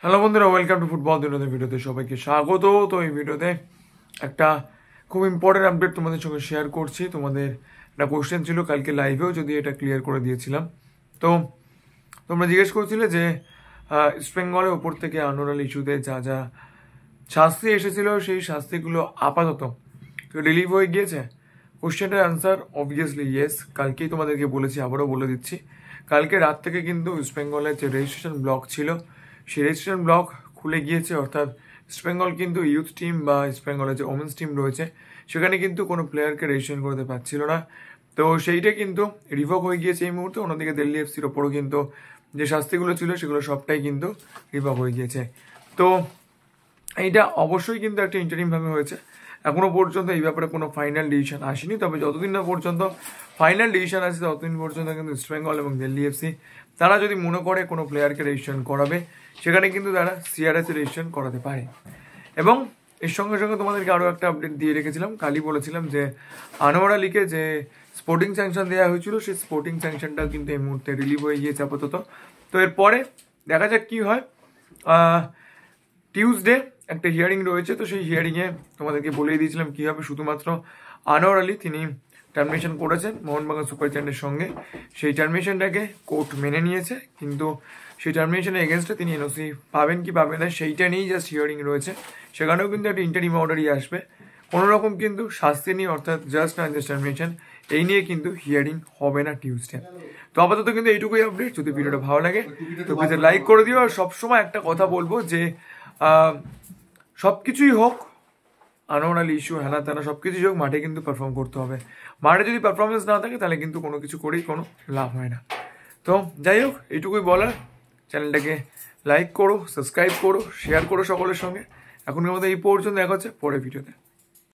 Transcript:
Hello বন্ধুরা, welcome to football দুনিয়াতে ভিডিওতে সবাইকে স্বাগত। তো এই ভিডিওতে একটা খুব ইম্পর্টেন্ট আপডেট তোমাদের সঙ্গে শেয়ার করছি। তোমাদের একটা কোশ্চেন ছিল কালকে লাইভেও, যদি এটা ক্লিয়ার করে দিয়েছিলাম। তো তোমরা জিজ্ঞেস করছিলে যে ইস্ট বেঙ্গলের ওপর থেকে আনোয়ার ইস্যুতে যা যা শাস্তি এসেছিল সেই শাস্তিগুলো আপাতত রিলিভ হয়ে গিয়েছে। কোশ্চেনটার আনসার অবভিয়াসলি ইয়েস। কালকেই তোমাদেরকে বলেছি, আবারও বলে দিচ্ছি। কালকে রাত থেকে কিন্তু ইস্ট বেঙ্গলের যে রেজিস্ট্রেশন ব্লক ছিল সেই রেজিস্ট্রেশন ব্লক খুলে গিয়েছে। অর্থাৎ ইস্ট বেঙ্গল কিন্তু ইউথ টিম বা ইস্ট বেঙ্গলের যে ওমেন্স টিম রয়েছে সেখানে কিন্তু কোনো প্লেয়ারকে রেজিস্ট্রেশন করতে পারছিল না। তো সেইটা কিন্তু রিভোক হয়ে গিয়েছে এই মুহূর্তে। অন্যদিকে দিল্লি এফসির ওপরও কিন্তু যে শাস্তিগুলো ছিল সেগুলো সবটাই কিন্তু রিভোক হয়ে গিয়েছে। তো এইটা অবশ্যই কিন্তু একটা ইন্টারিমভাবে হয়েছে। এখনো পর্যন্ত এই ব্যাপারে কোনো ফাইনাল ডিসিশন আসেনি। তবে যতদিন না পর্যন্ত ফাইনাল ডিসিশন আসে ততদিন পর্যন্ত কিন্তু ইস্ট বেঙ্গল এবং দিল্লি এফসি তারা যদি মনে করে কোনো প্লেয়ারকে রেজিস্ট্রেশন করাবে সেখানে কিন্তু তারা সিআরএস রেজিস্ট্রেশন করাতে পারে। এবং এর সঙ্গে সঙ্গে তোমাদেরকে আরও একটা আপডেট দিয়ে রেখেছিলাম। কালই বলেছিলাম যে আনোয়ার আলীকে যে স্পোর্টিং স্যাংশন দেওয়া হয়েছিল সেই স্পোর্টিং স্যাংশনটাও কিন্তু এই মুহূর্তে রিলিভ হয়ে গিয়েছে আপাতত। তো এরপরে দেখা যাক কী হয়। টিউসডে একটা হিয়ারিং রয়েছে। তো সেই হিয়ারিংয়ে তোমাদেরকে বলেই দিয়েছিলাম কী হবে। শুধুমাত্র আনোয়ার আলী তিনি টার্মিনেশন করেছেন মোহনবাগান সুপার জায়ান্টের সঙ্গে। সেই টার্মিনেশনটাকে কোর্ট মেনে নিয়েছে, কিন্তু সেই টার্মিনেশনের এগেনস্টে তিনি এনওসি পাবেন কি পাবেন না সেইটা নিয়েই জাস্ট হিয়ারিং রয়েছে। সেখানেও কিন্তু একটা ইন্টারিম অর্ডারই আসবে। কোনো রকম কিন্তু শাস্তি নিয়ে, অর্থাৎ জাস্ট না জাস্ট টার্মিনেশন, এই নিয়ে কিন্তু হিয়ারিং হবে না টিউসডে। তো আপাতত কিন্তু এইটুকুই আপডেট। যদি ভিডিওটা ভালো লাগে তো প্লিজ লাইক করে দিও। আর সবসময় একটা কথা বলবো যে সব কিছুই হোক, আনোয়ার আলী ইস্যু হ্যানা তেনা সব কিছুই হোক, মাঠে কিন্তু পারফর্ম করতে হবে। মাঠে যদি পারফরমেন্স না থাকে তাহলে কিন্তু কোনো কিছু করেই কোনো লাভ হয় না। তো যাই হোক, এইটুকুই বলার। চ্যানেলটাকে লাইক করো, সাবস্ক্রাইব করো, শেয়ার করো সকলের সঙ্গে। এখনকার মতো এই পর্যন্ত দেখা হচ্ছে পরের ভিডিওতে।